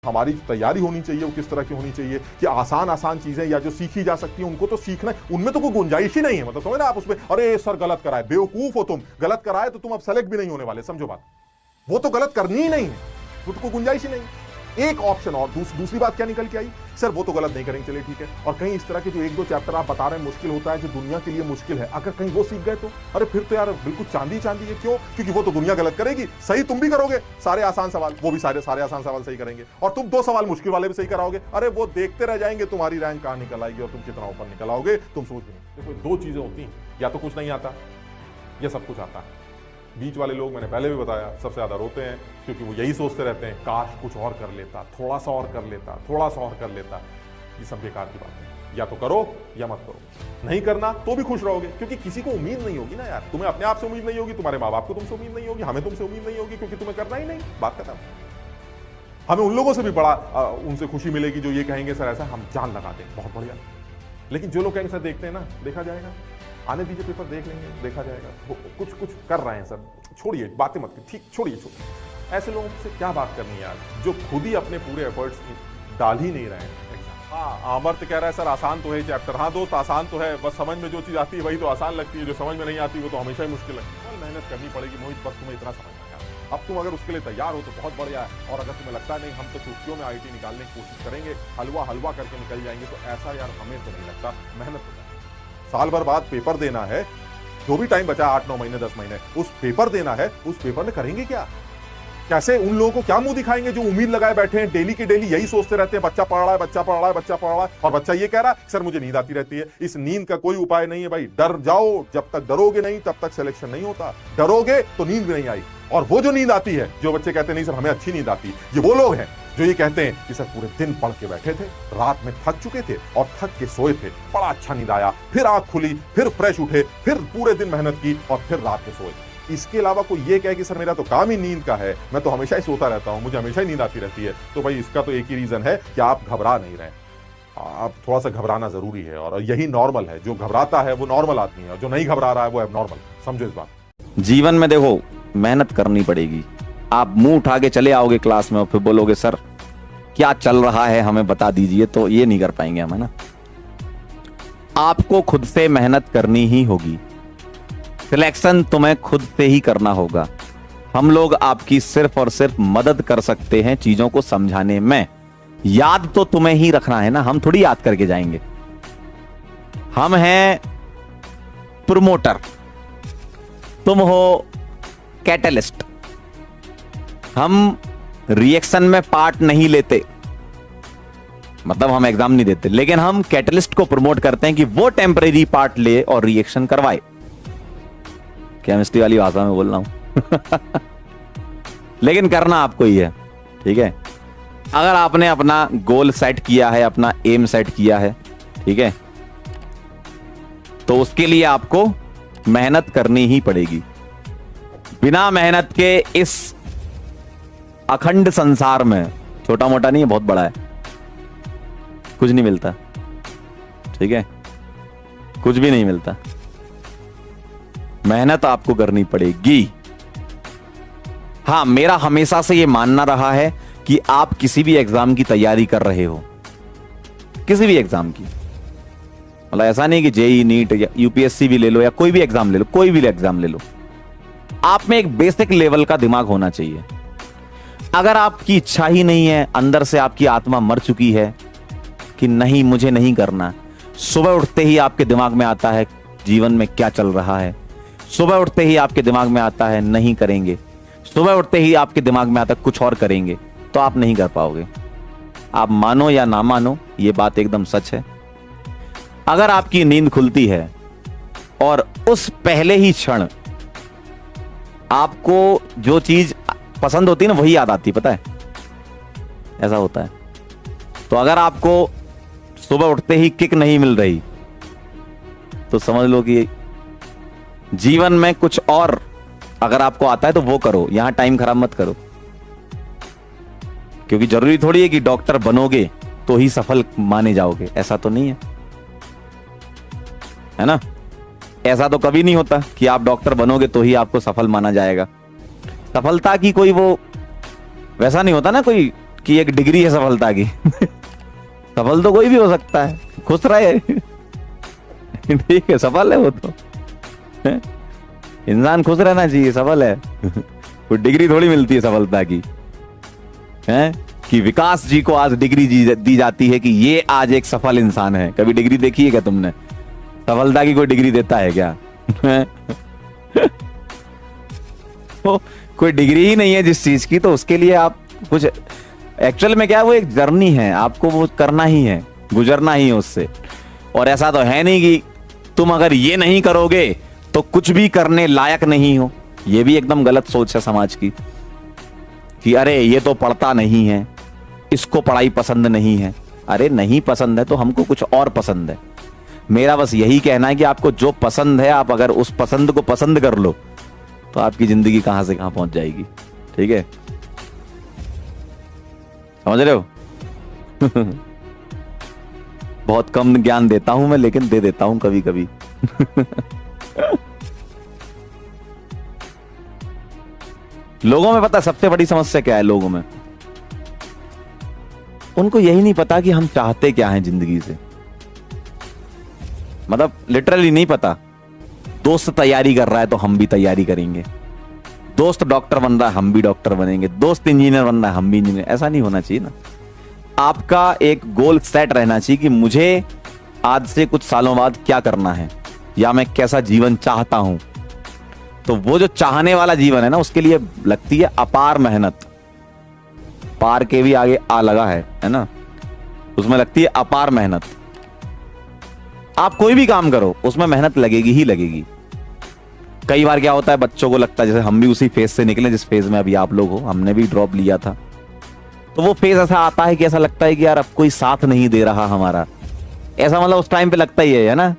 हमारी तैयारी होनी चाहिए वो किस तरह की होनी चाहिए कि आसान आसान चीजें या जो सीखी जा सकती है उनको तो सीखना है, उनमें तो कोई गुंजाइश ही नहीं है। मतलब समझ ना आप उसमें, अरे सर गलत कराए, बेवकूफ हो तुम, गलत कराए तो तुम अब सेलेक्ट भी नहीं होने वाले, समझो बात। वो तो गलत करनी ही नहीं है, वो तो कोई गुंजाइश ही नहीं। एक ऑप्शन और दूसरी बात क्या निकल के आई, सर वो तो गलत नहीं करेंगे, चलिए ठीक है। और कहीं इस तरह के जो एक दो चैप्टर आप बता रहे हैं मुश्किल होता है, जो दुनिया के लिए मुश्किल है, अगर कहीं वो सीख गए तो अरे फिर तो यार बिल्कुल चांदी चांदी है। क्यों? क्योंकि वो तो दुनिया गलत करेगी, सही तुम भी करोगे, सारे आसान सवाल वो भी सारे आसान सवाल सही करेंगे, और तुम दो सवाल मुश्किल वाले भी सही कराओगे। अरे वो देखते रह जाएंगे तुम्हारी रैंक कहां निकल आएगी और तुम कितना ऊपर निकल आओगे, तुम सोच नहीं। देखो दो चीजें होती हैं, या तो कुछ नहीं आता या सब कुछ आता है। बीच वाले लोग, मैंने पहले भी बताया, सबसे ज्यादा रोते हैं क्योंकि वो यही सोचते रहते हैं काश कुछ और कर लेता, थोड़ा सा और कर लेता, थोड़ा सा और कर लेता। ये सब बेकार की बात है, या तो करो या मत करो। नहीं करना तो भी खुश रहोगे क्योंकि किसी को उम्मीद नहीं होगी ना यार, तुम्हें अपने आप से उम्मीद नहीं होगी, तुम्हारे माँ बाप को तुमसे उम्मीद नहीं होगी, हमें तुमसे उम्मीद नहीं होगी क्योंकि तुम्हें करना ही नहीं। बात खत्म। हमें उन लोगों से भी बड़ा उनसे खुशी मिलेगी जो ये कहेंगे सर ऐसा, हम जान लगा दें, बहुत बढ़िया। लेकिन जो लोग कहेंगे सर देखते हैं ना, देखा जाएगा, आने दीजिए पेपर, देख लेंगे, देखा जाएगा, कुछ कुछ कर रहे हैं सर, छोड़िए बातें मत, ठीक छोड़िए। ऐसे लोगों से क्या बात करनी है यार, जो खुद ही अपने पूरे एफर्ट्स डाल ही नहीं रहे हैं। हाँ, अमर्त कह रहा है सर आसान तो है चैप्टर। हाँ दोस्त, आसान तो है, बस समझ में जो चीज आती है वही तो आसान लगती है, जो समझ में नहीं आती वो तो हमेशा ही मुश्किल लगती है। मेहनत करनी पड़ेगी मोहित, बस तुम्हें इतना समझना है। अब तुम अगर उसके लिए तैयार हो तो बहुत बढ़िया है, और अगर तुम्हें लगता है नहीं हम तो चुटकियों में आईटी निकालने की कोशिश करेंगे, हलवा करके निकल जाएंगे, तो ऐसा यार हमें तो नहीं लगता। मेहनत तो साल भर बाद पेपर देना है, जो भी टाइम बचा 8-9 महीने 10 महीने, उस पेपर देना है, उस पेपर में करेंगे क्या? कैसे उन लोगों को क्या मुंह दिखाएंगे जो उम्मीद लगाए बैठे हैं, डेली की डेली यही सोचते रहते हैं बच्चा पढ़ रहा है, बच्चा पढ़ रहा है, बच्चा पढ़ रहा है, और बच्चा ये कह रहा है सर मुझे नींद आती रहती है। इस नींद का कोई उपाय नहीं है भाई, डर जाओ, जब तक डरोगे नहीं तब तक सिलेक्शन नहीं होता। डरोगे तो नींद भी नहीं आई। और वो जो नींद आती है, जो बच्चे कहते हैं नहीं सर हमें अच्छी नींद आती, ये वो लोग हैं जो ये कहते हैं कि सर पूरे दिन पढ़ के बैठे थे, रात में थक चुके थे और थक के सोए थे, बड़ा अच्छा नींद आया, फिर आंख खुली, फिर फ्रेश उठे, फिर पूरे दिन मेहनत की और फिर रात में सोए। इसके अलावा कोई ये कहे कि सर मेरा तो काम ही नींद का है, मैं तो हमेशा ही सोता रहता हूं, मुझे हमेशा ही नींद आती रहती है, तो भाई इसका तो एक ही रीजन है कि आप घबरा नहीं रहे। आप थोड़ा सा घबराना जरूरी है, और यही नॉर्मल है। जो घबराता है वो नॉर्मल आदमी है, और जो नहीं घबरा रहा है वो एबनॉर्मल। समझो इस बात। जीवन में देखो मेहनत करनी पड़ेगी। आप मुंह उठा के चले आओगे क्लास में और फिर बोलोगे सर क्या चल रहा है हमें बता दीजिए, तो ये नहीं कर पाएंगे हम, है ना। आपको खुद से मेहनत करनी ही होगी, सिलेक्शन तुम्हें खुद से ही करना होगा। हम लोग आपकी सिर्फ और सिर्फ मदद कर सकते हैं चीजों को समझाने में। याद तो तुम्हें ही रखना है ना, हम थोड़ी याद करके जाएंगे। हम हैं प्रमोटर, तुम हो कैटलिस्ट। हम रिएक्शन में पार्ट नहीं लेते, मतलब हम एग्जाम नहीं देते, लेकिन हम कैटलिस्ट को प्रमोट करते हैं कि वो टेम्परेरी पार्ट ले और रिएक्शन करवाए। केमिस्ट्री वाली भाषा में बोल रहा हूं लेकिन करना आपको ही है, ठीक है। अगर आपने अपना गोल सेट किया है, अपना एम सेट किया है, ठीक है, तो उसके लिए आपको मेहनत करनी ही पड़ेगी। बिना मेहनत के इस अखंड संसार में, छोटा मोटा नहीं है बहुत बड़ा है, कुछ नहीं मिलता, ठीक है, कुछ भी नहीं मिलता। मेहनत आपको करनी पड़ेगी। हां, मेरा हमेशा से यह मानना रहा है कि आप किसी भी एग्जाम की तैयारी कर रहे हो, किसी भी एग्जाम की, मतलब ऐसा नहीं कि जेई नीट या यूपीएससी भी ले लो या कोई भी एग्जाम ले लो, कोई भी एग्जाम ले लो, आप में एक बेसिक लेवल का दिमाग होना चाहिए। अगर आपकी इच्छा ही नहीं है, अंदर से आपकी आत्मा मर चुकी है कि नहीं मुझे नहीं करना, सुबह उठते ही आपके दिमाग में आता है जीवन में क्या चल रहा है, सुबह उठते ही आपके दिमाग में आता है नहीं करेंगे, सुबह उठते ही आपके दिमाग में आता है कुछ और करेंगे, तो आप नहीं कर पाओगे। आप मानो या ना मानो, यह बात एकदम सच है। अगर आपकी नींद खुलती है और उस पहले ही क्षण आपको जो चीज पसंद होती है ना वही याद आती, पता है, ऐसा होता है। तो अगर आपको सुबह उठते ही किक नहीं मिल रही तो समझ लो कि जीवन में कुछ और अगर आपको आता है तो वो करो, यहां टाइम खराब मत करो। क्योंकि जरूरी थोड़ी है कि डॉक्टर बनोगे तो ही सफल माने जाओगे, ऐसा तो नहीं है ना। ऐसा तो कभी नहीं होता कि आप डॉक्टर बनोगे तो ही आपको सफल माना जाएगा। सफलता की कोई वो वैसा नहीं होता ना, कोई की एक डिग्री है सफलता की। सफल तो कोई भी हो सकता है, खुश रहे। ठीक है, सफल है वो तो। इंसान खुश रहना चाहिए, सफल है। कोई डिग्री थोड़ी मिलती है सफलता की, है कि विकास जी को आज डिग्री दी जाती है कि ये आज एक सफल इंसान है। कभी डिग्री देखी है क्या तुमने? सफलता की कोई डिग्री देता है क्या? कोई डिग्री ही नहीं है जिस चीज की, तो उसके लिए आप कुछ एक्चुअल में क्या, वो एक जर्नी है, आपको वो करना ही है, गुजरना ही है उससे। और ऐसा तो है नहीं कि तुम अगर ये नहीं करोगे तो कुछ भी करने लायक नहीं हो। ये भी एकदम गलत सोच है समाज की कि अरे ये तो पढ़ता नहीं है, इसको पढ़ाई पसंद नहीं है। अरे नहीं पसंद है तो हमको कुछ और पसंद है। मेरा बस यही कहना है कि आपको जो पसंद है, आप अगर उस पसंद को पसंद कर लो तो आपकी जिंदगी कहां से कहां पहुंच जाएगी। ठीक है, समझ रहे हो? बहुत कम ज्ञान देता हूं मैं, लेकिन दे देता हूं कभी कभी। लोगों में पता है सबसे बड़ी समस्या क्या है? लोगों में, उनको यही नहीं पता कि हम चाहते क्या हैं जिंदगी से। मतलब लिटरली नहीं पता। दोस्त तैयारी कर रहा है तो हम भी तैयारी करेंगे, दोस्त डॉक्टर बन रहा है हम भी डॉक्टर बनेंगे, दोस्त इंजीनियर बन रहा है हम भी इंजीनियर। ऐसा नहीं होना चाहिए ना। आपका एक गोल सेट रहना चाहिए कि मुझे आज से कुछ सालों बाद क्या करना है, या मैं कैसा जीवन चाहता हूं। तो वो जो चाहने वाला जीवन है ना, उसके लिए लगती है अपार मेहनत। पार के भी आगे आ लगा है ना, उसमें लगती है अपार मेहनत। आप कोई भी काम करो उसमें मेहनत लगेगी ही लगेगी। कई बार क्या होता है, बच्चों को लगता है, जैसे हम भी उसी फेज से निकले जिस फेज में अभी आप लोग हो, हमने भी ड्रॉप लिया था। तो वो फेज ऐसा आता है कि ऐसा लगता है कि यार अब कोई साथ नहीं दे रहा हमारा। ऐसा मतलब उस टाइम पे लगता ही है ना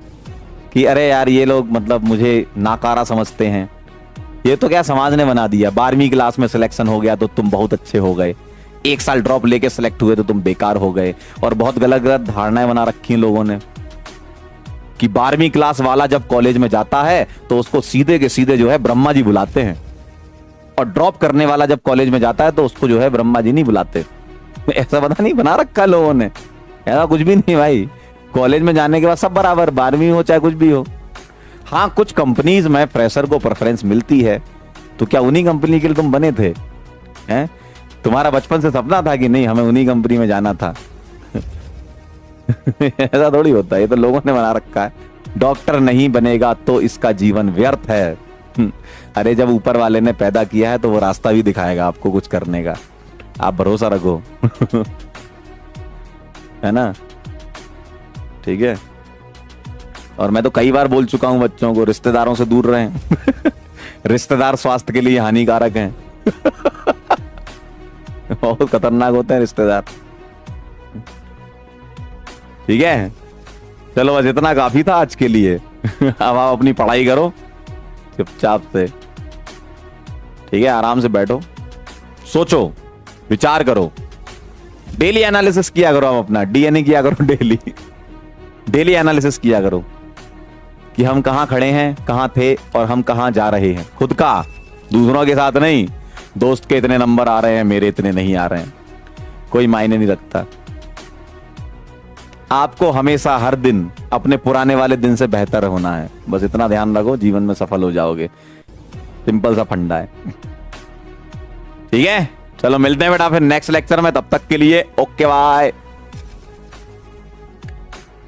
कि अरे यार ये लोग मतलब मुझे नाकारा समझते हैं। ये तो क्या समाज ने बना दिया। 12वीं क्लास में सिलेक्शन हो गया तो तुम बहुत अच्छे हो गए, 1 साल ड्रॉप लेके सिलेक्ट हुए तो तुम बेकार हो गए। और बहुत गलत गलत धारणाएं बना रखी हैं लोगों ने कि 12वीं क्लास वाला जब कॉलेज में जाता है तो उसको सीधे के सीधे जो है ब्रह्मा जी बुलाते हैं, और ड्रॉप करने वाला जब कॉलेज में जाता है तो उसको जो है ब्रह्मा जी नहीं बुलाते। ऐसा पता नहीं बना रखा लोगों ने। ऐसा कुछ भी नहीं भाई। कॉलेज में जाने के बाद सब बराबर, 12वीं हो चाहे कुछ भी हो। हाँ, कुछ कंपनीज में फ्रेशर को प्रेफरेंस मिलती है, तो क्या उन्हीं कंपनी के लिए तुम बने थे? हैं? तुम्हारा बचपन से सपना था कि नहीं हमें उन्हीं कंपनी में जाना था? ऐसा थोड़ी होता है, ये तो लोगों ने बना रखा है। डॉक्टर नहीं बनेगा तो इसका जीवन व्यर्थ है। अरे जब ऊपर वाले ने पैदा किया है तो वो रास्ता भी दिखाएगा आपको कुछ करने का, आप भरोसा रखो। है ना? ठीक है। और मैं तो कई बार बोल चुका हूं बच्चों को, रिश्तेदारों से दूर रहें। रिश्तेदार स्वास्थ्य के लिए हानिकारक हैं। बहुत खतरनाक होते हैं रिश्तेदार। ठीक है, चलो बस इतना काफी था आज के लिए। अब आप अपनी पढ़ाई करो चुपचाप से। ठीक है, आराम से बैठो, सोचो, विचार करो, डेली एनालिसिस किया करो। आप अपना डीएनए किया करो, डेली एनालिसिस किया करो कि हम कहां खड़े हैं, कहां थे और हम कहां जा रहे हैं। खुद का, दूसरों के साथ नहीं। दोस्त के इतने नंबर आ रहे हैं, मेरे इतने नहीं आ रहे हैं, कोई मायने नहीं रखता। आपको हमेशा हर दिन अपने पुराने वाले दिन से बेहतर होना है। बस इतना ध्यान रखो, जीवन में सफल हो जाओगे। सिंपल सा फंडा है। ठीक है, चलो मिलते हैं बेटा फिर नेक्स्ट लेक्चर में। तब तक के लिए ओके बाय।